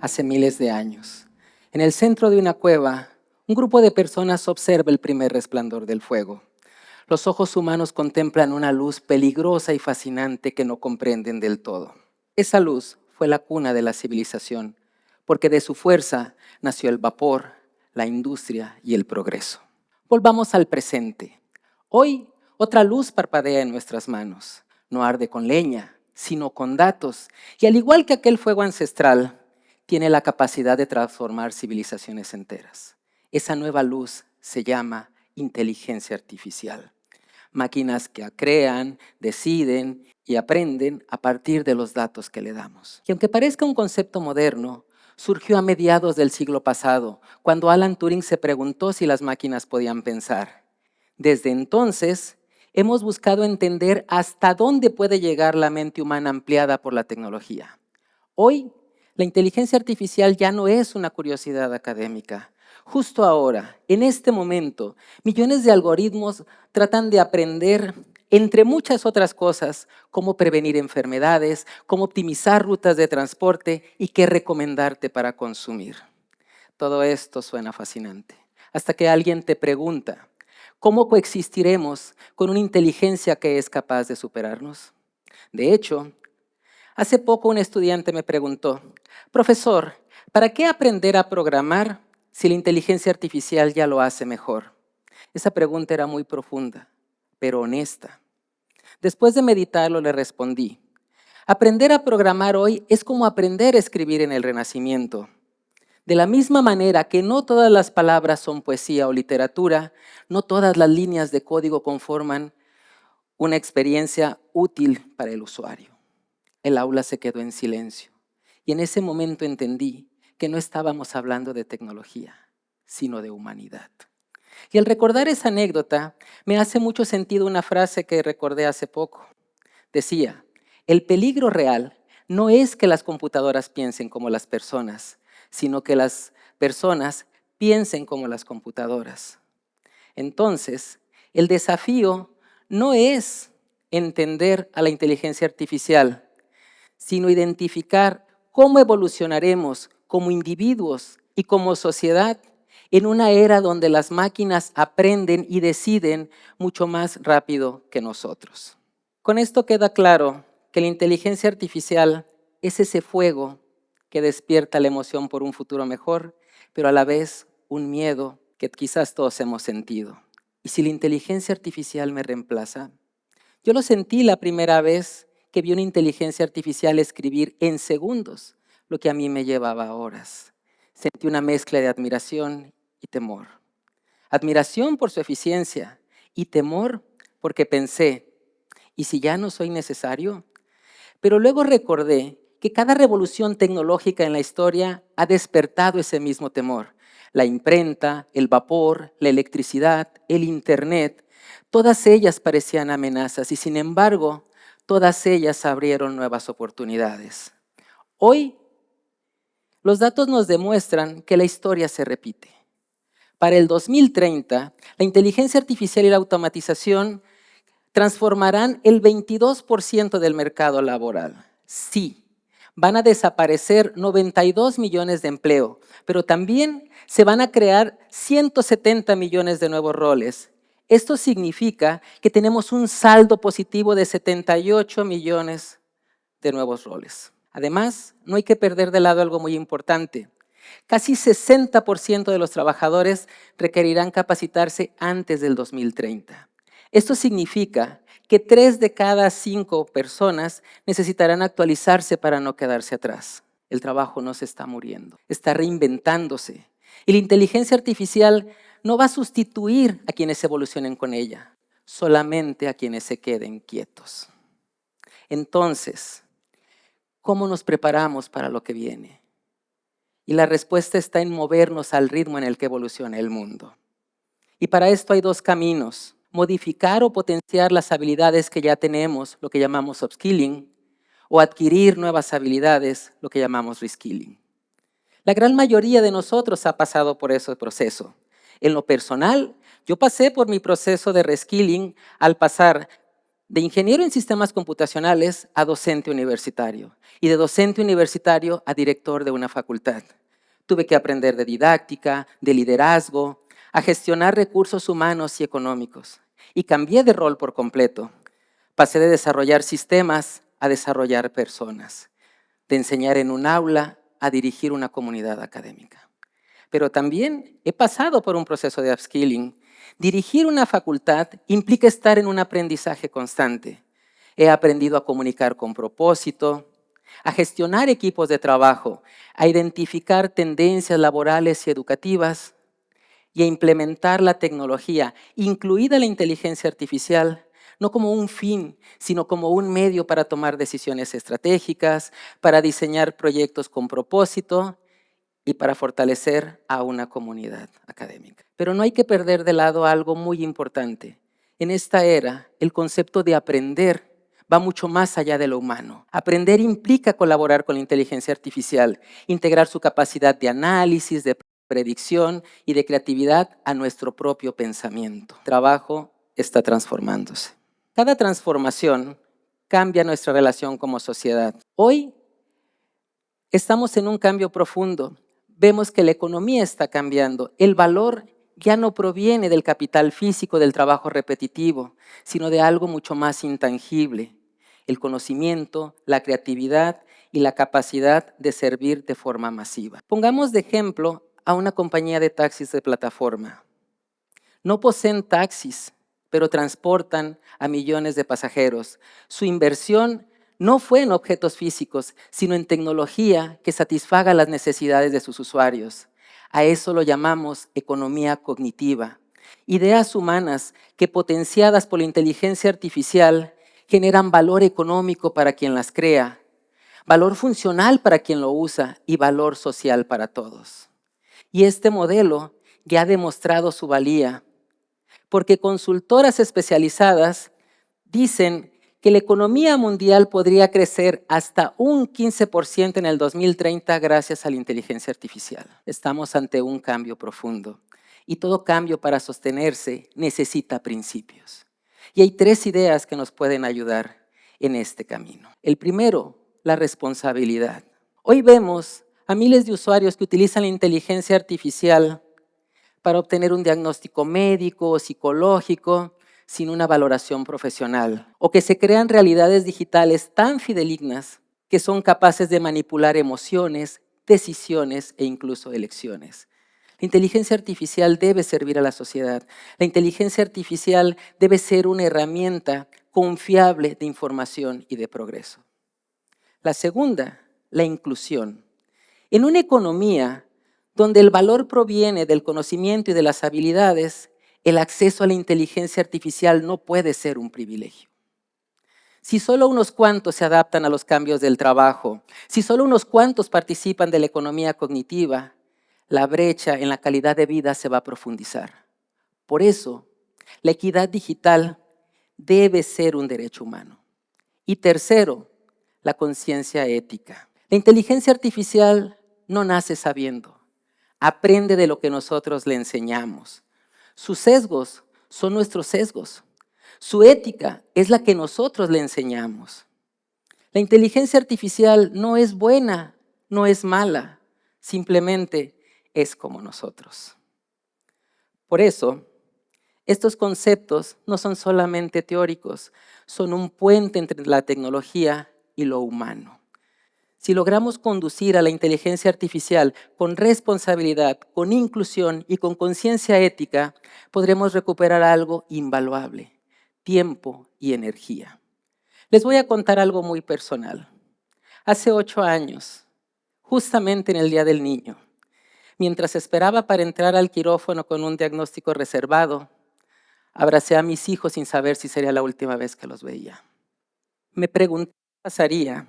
hace miles de años. En el centro de una cueva, un grupo de personas observa el primer resplandor del fuego. Los ojos humanos contemplan una luz peligrosa y fascinante que no comprenden del todo. Esa luz fue la cuna de la civilización, porque de su fuerza nació el vapor, la industria y el progreso. Volvamos al presente. Hoy, otra luz parpadea en nuestras manos. No arde con leña, sino con datos. Y al igual que aquel fuego ancestral, tiene la capacidad de transformar civilizaciones enteras. Esa nueva luz se llama inteligencia artificial. Máquinas que crean, deciden y aprenden a partir de los datos que le damos. Y aunque parezca un concepto moderno, surgió a mediados del siglo pasado, cuando Alan Turing se preguntó si las máquinas podían pensar. Desde entonces, hemos buscado entender hasta dónde puede llegar la mente humana ampliada por la tecnología. Hoy, la inteligencia artificial ya no es una curiosidad académica. Justo ahora, en este momento, millones de algoritmos tratan de aprender, entre muchas otras cosas, cómo prevenir enfermedades, cómo optimizar rutas de transporte y qué recomendarte para consumir. Todo esto suena fascinante, hasta que alguien te pregunta, ¿cómo coexistiremos con una inteligencia que es capaz de superarnos? De hecho, hace poco un estudiante me preguntó, profesor, ¿para qué aprender a programar si la inteligencia artificial ya lo hace mejor? Esa pregunta era muy profunda, pero honesta. Después de meditarlo le respondí, aprender a programar hoy es como aprender a escribir en el Renacimiento. De la misma manera que no todas las palabras son poesía o literatura, no todas las líneas de código conforman una experiencia útil para el usuario. El aula se quedó en silencio y en ese momento entendí que no estábamos hablando de tecnología, sino de humanidad. Y al recordar esa anécdota, me hace mucho sentido una frase que recordé hace poco. Decía, el peligro real no es que las computadoras piensen como las personas, sino que las personas piensen como las computadoras. Entonces, el desafío no es entender a la inteligencia artificial, sino identificar cómo evolucionaremos como individuos y como sociedad en una era donde las máquinas aprenden y deciden mucho más rápido que nosotros. Con esto queda claro que la inteligencia artificial es ese fuego que despierta la emoción por un futuro mejor, pero a la vez un miedo que quizás todos hemos sentido. ¿Y si la inteligencia artificial me reemplaza? Yo lo sentí la primera vez que vi una inteligencia artificial escribir en segundos lo que a mí me llevaba horas. Sentí una mezcla de admiración y temor. Admiración por su eficiencia y temor porque pensé, ¿y si ya no soy necesario? Pero luego recordé que cada revolución tecnológica en la historia ha despertado ese mismo temor. La imprenta, el vapor, la electricidad, el internet, todas ellas parecían amenazas y sin embargo, todas ellas abrieron nuevas oportunidades. Hoy, los datos nos demuestran que la historia se repite. Para el 2030, la inteligencia artificial y la automatización transformarán el 22% del mercado laboral. Sí, van a desaparecer 92 millones de empleo, pero también se van a crear 170 millones de nuevos roles. Esto significa que tenemos un saldo positivo de 78 millones de nuevos roles. Además, no hay que perder de lado algo muy importante. Casi 60% de los trabajadores requerirán capacitarse antes del 2030. Esto significa que 3 de cada 5 personas necesitarán actualizarse para no quedarse atrás. El trabajo no se está muriendo, está reinventándose. Y la inteligencia artificial no va a sustituir a quienes evolucionen con ella, solamente a quienes se queden quietos. Entonces, ¿cómo nos preparamos para lo que viene? Y la respuesta está en movernos al ritmo en el que evoluciona el mundo. Y para esto hay dos caminos: modificar o potenciar las habilidades que ya tenemos, lo que llamamos upskilling, o adquirir nuevas habilidades, lo que llamamos reskilling. La gran mayoría de nosotros ha pasado por ese proceso. En lo personal, yo pasé por mi proceso de reskilling al pasar de ingeniero en sistemas computacionales a docente universitario y de docente universitario a director de una facultad. Tuve que aprender de didáctica, de liderazgo, a gestionar recursos humanos y económicos. Y cambié de rol por completo. Pasé de desarrollar sistemas a desarrollar personas, de enseñar en un aula a dirigir una comunidad académica. Pero también he pasado por un proceso de upskilling. Dirigir una facultad implica estar en un aprendizaje constante. He aprendido a comunicar con propósito, a gestionar equipos de trabajo, a identificar tendencias laborales y educativas y a implementar la tecnología, incluida la inteligencia artificial, no como un fin, sino como un medio para tomar decisiones estratégicas, para diseñar proyectos con propósito y para fortalecer a una comunidad académica. Pero no hay que perder de lado algo muy importante. En esta era, el concepto de aprender va mucho más allá de lo humano. Aprender implica colaborar con la inteligencia artificial, integrar su capacidad de análisis, de predicción y de creatividad a nuestro propio pensamiento. El trabajo está transformándose. Cada transformación cambia nuestra relación como sociedad. Hoy estamos en un cambio profundo. Vemos que la economía está cambiando. El valor ya no proviene del capital físico del trabajo repetitivo, sino de algo mucho más intangible: el conocimiento, la creatividad y la capacidad de servir de forma masiva. Pongamos de ejemplo a una compañía de taxis de plataforma. No poseen taxis, pero transportan a millones de pasajeros. Su inversión no fue en objetos físicos, sino en tecnología que satisfaga las necesidades de sus usuarios. A eso lo llamamos economía cognitiva. Ideas humanas que, potenciadas por la inteligencia artificial, generan valor económico para quien las crea, valor funcional para quien lo usa y valor social para todos. Y este modelo ya ha demostrado su valía, porque consultoras especializadas dicen que la economía mundial podría crecer hasta un 15% en el 2030 gracias a la inteligencia artificial. Estamos ante un cambio profundo y todo cambio para sostenerse necesita principios. Y hay 3 ideas que nos pueden ayudar en este camino. El primero, la responsabilidad. Hoy vemos a miles de usuarios que utilizan la inteligencia artificial para obtener un diagnóstico médico o psicológico sin una valoración profesional, o que se crean realidades digitales tan fidedignas que son capaces de manipular emociones, decisiones e incluso elecciones. La inteligencia artificial debe servir a la sociedad. La inteligencia artificial debe ser una herramienta confiable de información y de progreso. La segunda, la inclusión. En una economía donde el valor proviene del conocimiento y de las habilidades, el acceso a la inteligencia artificial no puede ser un privilegio. Si solo unos cuantos se adaptan a los cambios del trabajo, si solo unos cuantos participan de la economía cognitiva, la brecha en la calidad de vida se va a profundizar. Por eso, la equidad digital debe ser un derecho humano. Y tercero, la conciencia ética. La inteligencia artificial no nace sabiendo. Aprende de lo que nosotros le enseñamos. Sus sesgos son nuestros sesgos. Su ética es la que nosotros le enseñamos. La inteligencia artificial no es buena, no es mala, simplemente es como nosotros. Por eso, estos conceptos no son solamente teóricos, son un puente entre la tecnología y lo humano. Si logramos conducir a la inteligencia artificial con responsabilidad, con inclusión y con conciencia ética, podremos recuperar algo invaluable: tiempo y energía. Les voy a contar algo muy personal. Hace 8 años, justamente en el Día del Niño, mientras esperaba para entrar al quirófano con un diagnóstico reservado, abracé a mis hijos sin saber si sería la última vez que los veía. Me pregunté qué pasaría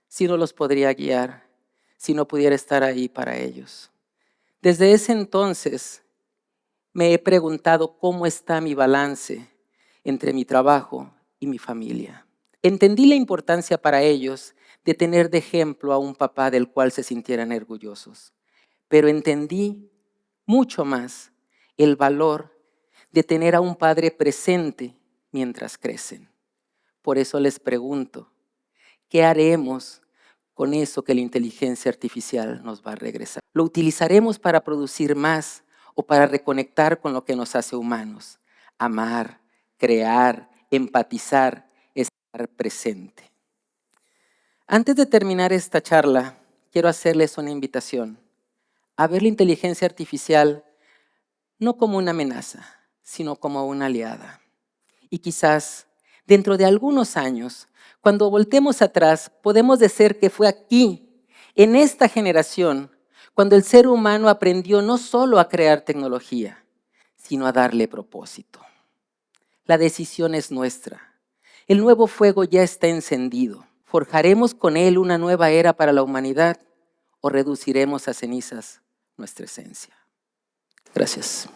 si no los podría guiar, si no pudiera estar ahí para ellos. Desde ese entonces me he preguntado cómo está mi balance entre mi trabajo y mi familia. Entendí la importancia para ellos de tener de ejemplo a un papá del cual se sintieran orgullosos, pero entendí mucho más el valor de tener a un padre presente mientras crecen. Por eso les pregunto, ¿qué haremos con eso que la inteligencia artificial nos va a regresar? ¿Lo utilizaremos para producir más o para reconectar con lo que nos hace humanos? Amar, crear, empatizar, estar presente. Antes de terminar esta charla, quiero hacerles una invitación a ver la inteligencia artificial no como una amenaza, sino como una aliada. Y quizás dentro de algunos años, cuando voltemos atrás, podemos decir que fue aquí, en esta generación, cuando el ser humano aprendió no solo a crear tecnología, sino a darle propósito. La decisión es nuestra. El nuevo fuego ya está encendido. ¿Forjaremos con él una nueva era para la humanidad o reduciremos a cenizas nuestra esencia? Gracias.